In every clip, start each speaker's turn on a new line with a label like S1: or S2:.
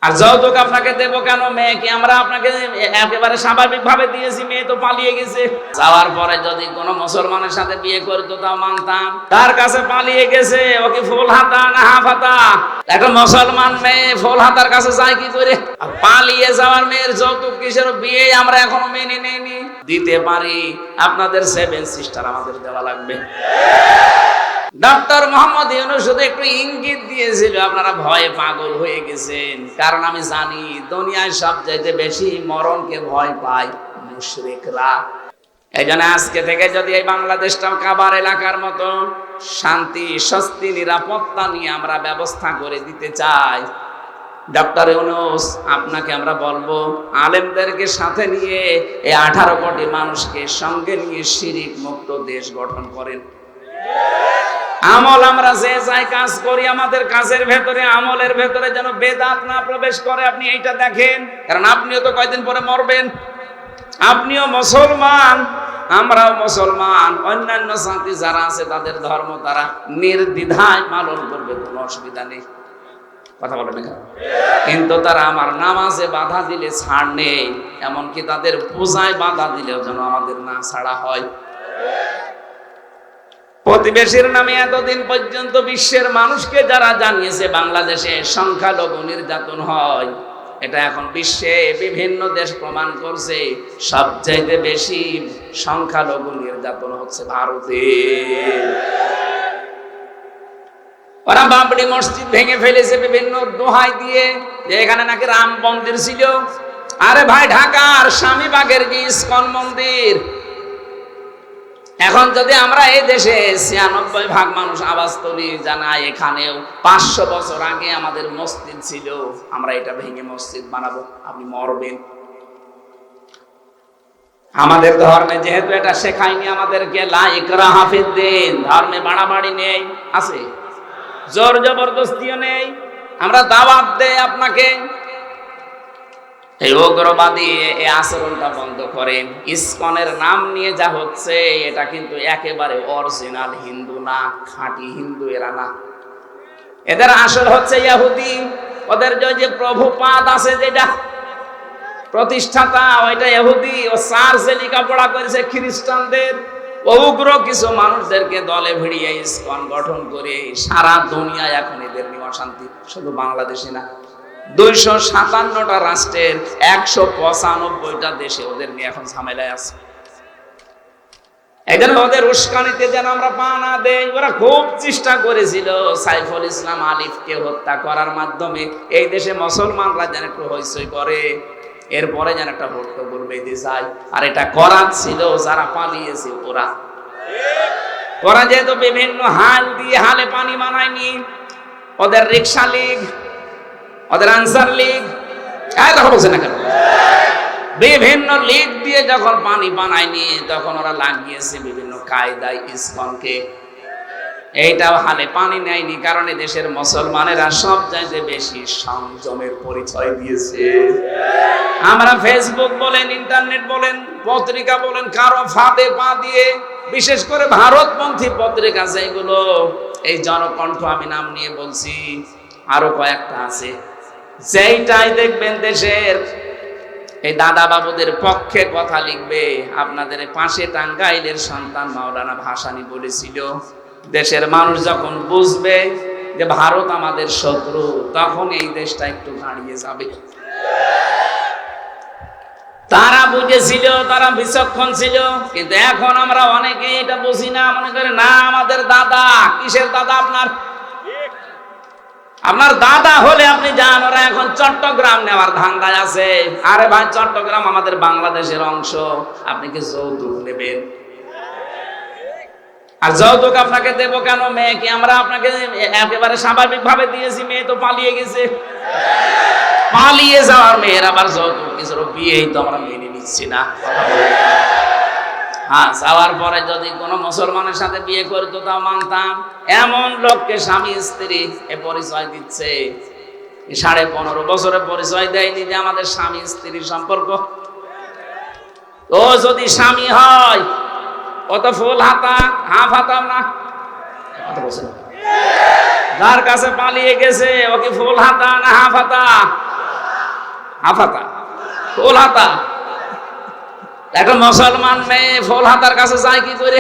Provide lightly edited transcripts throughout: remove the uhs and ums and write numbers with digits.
S1: আর যৌতুক আপনাকে দেব কেন? মেয়ে কি আমরা আপনাকে একেবারে স্বাভাবিক ভাবে দিয়েছি? মেয়ে তো পালিয়ে গেছে। যাওয়ার পরে যদি কোনো মুসলমানের সাথে বিয়ে করতো তাও মানতাম। তার কাছে পালিয়ে গেছে, ও কি ফুল হাতা না হাফ হাতা? একটা মুসলমান মেয়ে ফুল হাতার কাছে যায় কি করে? আর পালিয়ে যাওয়ার মেয়ের যৌতুক কিসের? বিয়ে আমরা এখনো মেনে নেইনি। দিতে পারি, আপনাদের 7 সিস্টার আমাদের দেওয়া লাগবে। ডক্টর মোহাম্মদ ইউনূস শুধু একটু ইঙ্গিত দিয়েছিল, আপনারা ভয়ে পাগল হয়ে গেছেন। কারণ আমি জানি দুনিয়ায় সবচাইতে বেশি মরণকে ভয় পায় মুশরিকরা। এই জন্য আজকে থেকে যদি এই বাংলাদেশটা কাবার এলাকার মতো শান্তি, স্বস্তি, নিরাপত্তা নিয়ে আমরা ব্যবস্থা করে দিতে চাই, ডক্টর ইউনূস আপনাকে আমরা বলবো, আলেমদেরকে সাথে নিয়ে এই 18 কোটি মানুষকে সঙ্গে নিয়ে শিরিক মুক্ত দেশ গঠন করেন। আমল আমরা যে যাই কাজ করি, আমাদের কাজের ভেতরে, আমলের ভেতরে যেন বেদাত না প্রবেশ করে। আপনি এইটা দেখেন, কারণ আপনিও তো কয়দিন পরে মরবেন। আপনিও মুসলমান, আমরাও মুসলমান। অন্যান্য জাতি যারা আছে তাদের ধর্ম তারা নির্দ্বিধায় পালন করবে, কোনো অসুবিধা নেই। কথা বলেন না? কিন্তু তারা আমার নামাজে বাধা দিলে ছাড় নেই, এমনকি তাদের পূজায় বাধা দিলেও যেন আমাদের না ছাড়া হয়। প্রতিবেশীর নামে এতদিন পর্যন্ত বিশ্বের মানুষকে যারা জানিয়েছে বাংলাদেশে সংখ্যালঘু নির্যাতন হয়, এটা এখন বিশ্বে বিভিন্ন দেশ প্রমাণ করছে সবচাইতে বেশি সংখ্যালঘু নির্যাতন হচ্ছে ভারতে। ওরা বাবরি মসজিদ ভেঙে ফেলেছে বিভিন্ন দোহাই দিয়ে, যে এখানে নাকি রাম মন্দির ছিল। আরে ভাই, ঢাকার স্বামীবাগের যে ইসকন মন্দির, এখন যদি আমরা এই দেশে 96% মানুষ আওয়াজ তুলি, জানাই এখানেও 500 বছর আগে আমাদের মসজিদ ছিল, আমরা এটা ভেঙে মসজিদ বানাবো, আপনি মরবেন। আমাদের ধর্মে যেহেতু এটা শেখায়নি আমাদেরকে, লা ইকরাহা ফিদ্দীন, ধর্মে বাড়াবাড়ি নেই, আছে জোর জবরদস্তিও নেই। আমরা দাওয়াত দেই আপনাকে, এই উগ্রবাদী এই আচরণটা বন্ধ করেন। ইসকনের নাম নিয়ে যা হচ্ছে, এটা কিন্তু একেবারে অরিজিনাল হিন্দু না, খাঁটি হিন্দু এরা না। এদের আসল হচ্ছে ইহুদি। ওদের যে প্রভুপাদ আছে, যেটা প্রতিষ্ঠাতা, ওইটা ইহুদি। ও চার্চে লেখাপড়া করেছে খ্রিস্টানদের। উগ্র কিছু মানুষদেরকে দলে ভিড়িয়ে ইসকন গঠন করে সারা দুনিয়ায় এখন এদের নিয়ে অশান্তি। শুধু বাংলাদেশে না, 257টা রাষ্ট্রের 195টা দেশে ওদের নিয়ে এখন ঝামেলায় আছে। একজন ওদের উস্কানিতে যেন আমরা পা না দেই। ওরা খুব চেষ্টা করেছিল সাইফুল ইসলাম আলিফকে হত্যা করার মাধ্যমে এই দেশে মুসলমানরা যেন একটু হইচই করে, এরপরে যেন একটা বক্তব্য বেঁধে যায়। আর এটা করার ছিল যারা পালিয়েছে ওরা যেহেতু বিভিন্ন হাল দিয়ে হালে পানি বানায়নি, ওদের রিক্সা লীগ, ওদের আনসার লীগ, কথা বলছে না কেন, বিভিন্ন লীগ দিয়ে যখন পানি বানায়নি, তখন ওরা লাগিয়েছে বিভিন্ন কায়দায় ইসকনকে। এইটাও হালে পানি নেয়নি, কারণে দেশের মুসলমানেরা সব চাইতে বেশি সংযমের পরিচয় দিয়েছে। আমরা ফেসবুক বলেন, ইন্টারনেট বলেন, পত্রিকা বলেন, কারো ফাঁদে পা দিয়ে, বিশেষ করে ভারতপন্থী পত্রিকা যেগুলো, এই জনকণ্ঠ আমি নাম নিয়ে বলছি, আরো কয়েকটা আছে, যেইটাই দেখবেন দেশের এই দাদা বাবুদের পক্ষে কথা লিখবে। আপনাদের পাশে টাঙ্গাইলের সন্তান মাওলানা ভাসানী বলেছিল, দেশের মানুষ যখন বুঝবে যে ভারত আমাদের শত্রু, তখন এই দেশটা একটু দাঁড়িয়ে যাবে। তারা বুঝেছিল, তারা বিচক্ষণ ছিল। কিন্তু এখন আমরা অনেকে এটা বুঝি না, মনে করে না আমাদের দাদা। কিসের দাদা? আপনার দাদা হলে আপনি যান, ওরা এখন চট্টগ্রাম নেওয়ার ধান্দায় আছে। আরে ভাই, চট্টগ্রাম আমাদের বাংলাদেশের অংশ, আপনি কি যৌতুক নেবেন? আর যৌতুক আপনাকে দেব কেন? মেয়ে কি আমরা আপনাকে একেবারে স্বাভাবিক ভাবে দিয়েছি? মেয়ে তো পালিয়ে গেছে। পালিয়ে যাওয়ার মেয়ের আবার যৌতুক কিসের? বিয়েই তো আমরা মেনে নিচ্ছি না। হ্যাঁ, যাওয়ার পরে যদি কোনো মুসলমানের সাথে বিয়ে করতো তাও মানতাম। এমন লোককে স্বামী স্ত্রী এ পরিচয় দিচ্ছে, 15.5 বছরে পরিচয় দেয়নি যে আমাদের স্বামী স্ত্রীর সম্পর্ক। ও যদি স্বামী হয়, ও তো ফুল হাতা হাফ হাতাম না। যার কাছে পালিয়ে গেছে, ও কি ফুল হাতা না হাফ হাতা? হাফ হাতা, ফুল হাতা। এখন মুসলমান মেয়ে ফুল হাতার কাছে যায় কি করে?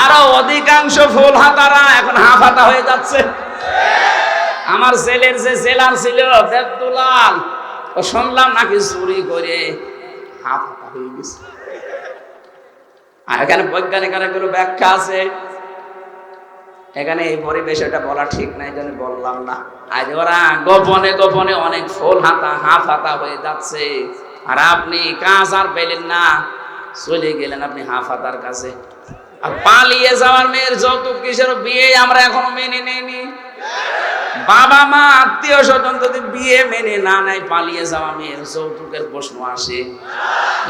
S1: আরো অধিকাংশ ফুল হাতারা এখন হাফ হাতা হয়ে যাচ্ছে। আমার ছেলের যে জেলার ছিল দেবদুলাল, ও শুনলাম নাকি চুরি করে হাফ হাতা হয়ে গেছে। আর এখানে বৈজ্ঞানিক অনেকগুলো ব্যাখ্যা আছে, এখানে এই পরিবেশ এটা বলা ঠিক নাই, জন্য বললাম না। আজ ওরা গোপনে গোপনে অনেক ফুল হাতা হাফ হাতা হয়ে যাচ্ছে, আর আপনি কাজ আর পেলেন না, চলে গেলেন আপনি হাফ হাতার কাছে। আর পালিয়ে যাওয়ার মেয়ের যৌতুক কিসের বিয়ে আমরা এখনো মেনে নেইনি। বাবা মা আত্মীয় স্বজন যদি বিয়ে মেনে না নেয়, পালিয়ে যাওয়া মেয়ের যৌতুকের প্রশ্ন আসে।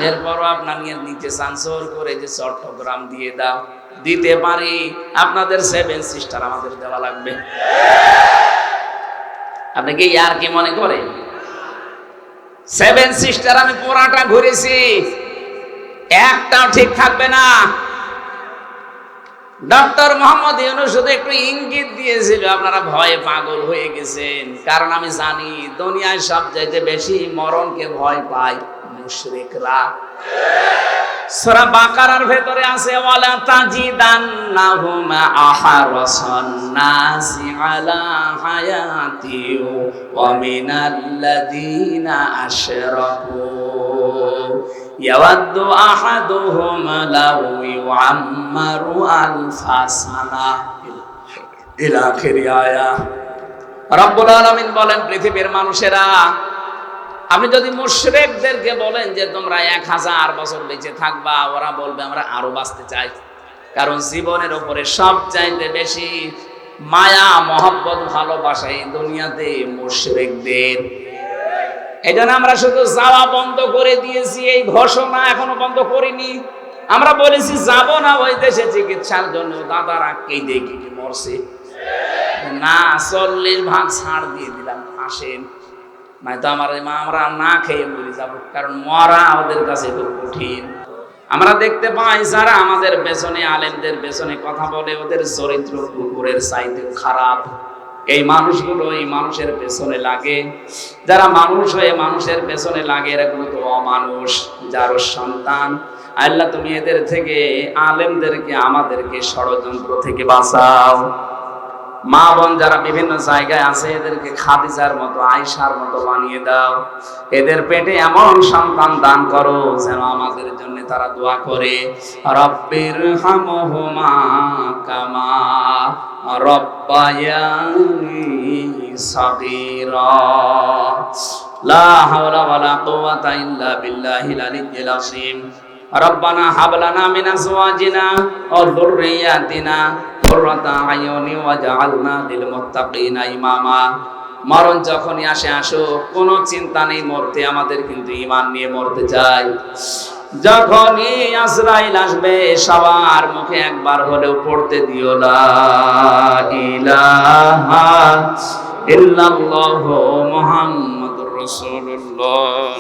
S1: এরপরও আপনার নিতে চান জোর করে যে চট্টগ্রাম দিয়ে দাও, দিতে পারি, আপনাদের 7 সিস্টার আমাদের দেওয়া লাগবে। আপনি কি আর কি মনে করেন 7 সিস্টার আমি পুরাটা ঘুরেছি, একটাও ঠিক থাকবে না। ডক্টর মোহাম্মদ ইউনূস শুধু একটু ইঙ্গিত দিয়েছিল, আপনারা ভয়ে পাগল হয়ে গেছেন। কারণ আমি জানি দুনিয়ায় সবচাইতে বেশি মরণকে ভয় পায় মুশরিকরা। সূরা বাকারার ভেতরে আছে ওয়ালা তাজিদান্নাহুম আহরাসান নাসি আলা হায়াতি ওয়া মিনাল্লাযীনা আশরাকু ইয়াওয়াদ্দু আহাদুহুম লাউ ইউআম্মারু আলফা সানা ইলা আখির আয়া। রব্বুল আলামিন বলেন, পৃথিবীর মানুষেরা, আপনি যদি মুশরিকদেরকে বলেন যে তোমরা 1000 বছর বেঁচে থাকবা, ওরা বলবে আমরা আরো বাঁচতে চাই। কারণ জীবনের উপরে সবচাইতে বেশি মায়া মহব্বত ভালোবাসা এই দুনিয়াতে মুশরিকদের। এই জন্য আমরা শুধু যাওয়া বন্ধ করে দিয়েছি, এই ঘোষণা এখনো বন্ধ করিনি। আমরা বলেছি যাব না ওই দেশে চিকিৎসার জন্য, দাদারা কেঁদে কেটে মরছে না, 40 ভাগ ছাড় দিয়ে দিলাম, আসেন। নয়তো আমরা না খেয়ে মরে যাব, কারণ মরা আমাদের কাছে খুব কঠিন। আমরা দেখতে পাই যারা আমাদের পেছনে, আলেমদের পেছনে কথা বলে, ওদের চরিত্র কুকুরের চাইতে খারাপ। এই মানুষগুলো এই মানুষের পেছনে লাগে, যারা মানুষ হয়ে মানুষের পেছনে লাগে, এরকম তো অমানুষ, যার সন্তান। আল্লাহ তুমি এদের থেকে, আলেমদেরকে, আমাদেরকে ষড়যন্ত্র থেকে বাঁচাও। মা বোন যারা বিভিন্ন জায়গায় আছে, এদেরকে খাদিজার মতো, আয়েশার মতো বানিয়ে দাও। এদের পেটে এমন সন্তান দান করো যেন আমাদের জন্য তারা দোয়া করে, রব্বির হামহুমা কামা রব্বায়ানি সাগীরা। লা হাওলা ওয়ালা কুওয়াতা ইল্লা বিল্লাহিল আলিয়্যিল আযীম। রব্বানা হাব লানা মিন আজওয়াজিনা ওয়া যুররিয়াতিনা কুররাতা আয়ুনি ওয়াজআলনা লিল মুত্তাকিনা ইমামা। মরণ যখনই আসে আসুক, কোনো চিন্তা নেই মরতে, আমাদের কিন্তু ঈমান নিয়ে মরতে চাই। যখনই আজরাইল আসবে, সবার মুখে একবার হলেও পড়তে দিও লা ইলাহা ইল্লাল্লাহু মুহাম্মাদুর রাসূলুল্লাহ।